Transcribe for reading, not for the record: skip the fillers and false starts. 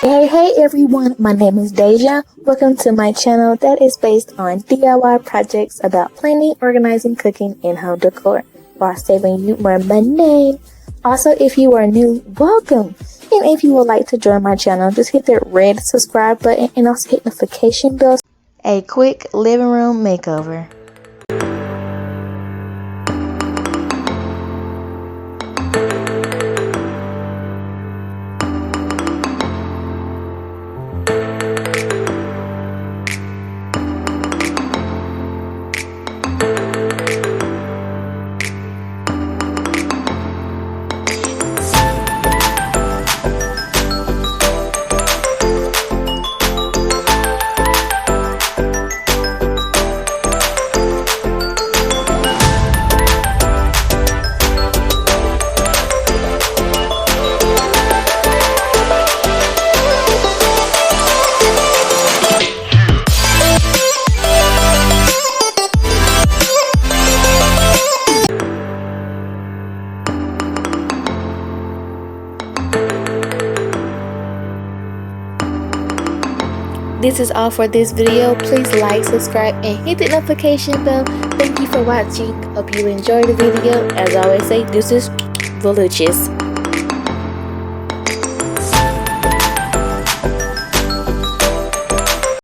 Hey everyone, my name is Deja. Welcome to my channel that is based on DIY projects about planning, organizing, cooking, and home decor while saving you more money. Also, if you are new, welcome. And if you would like to join my channel, just hit that red subscribe button and also hit notification bell. A quick living room makeover. This is all for this video. Please like, subscribe, and hit the notification bell. Thank you for watching. Hope you enjoyed the video. As I always say, this is Volucious.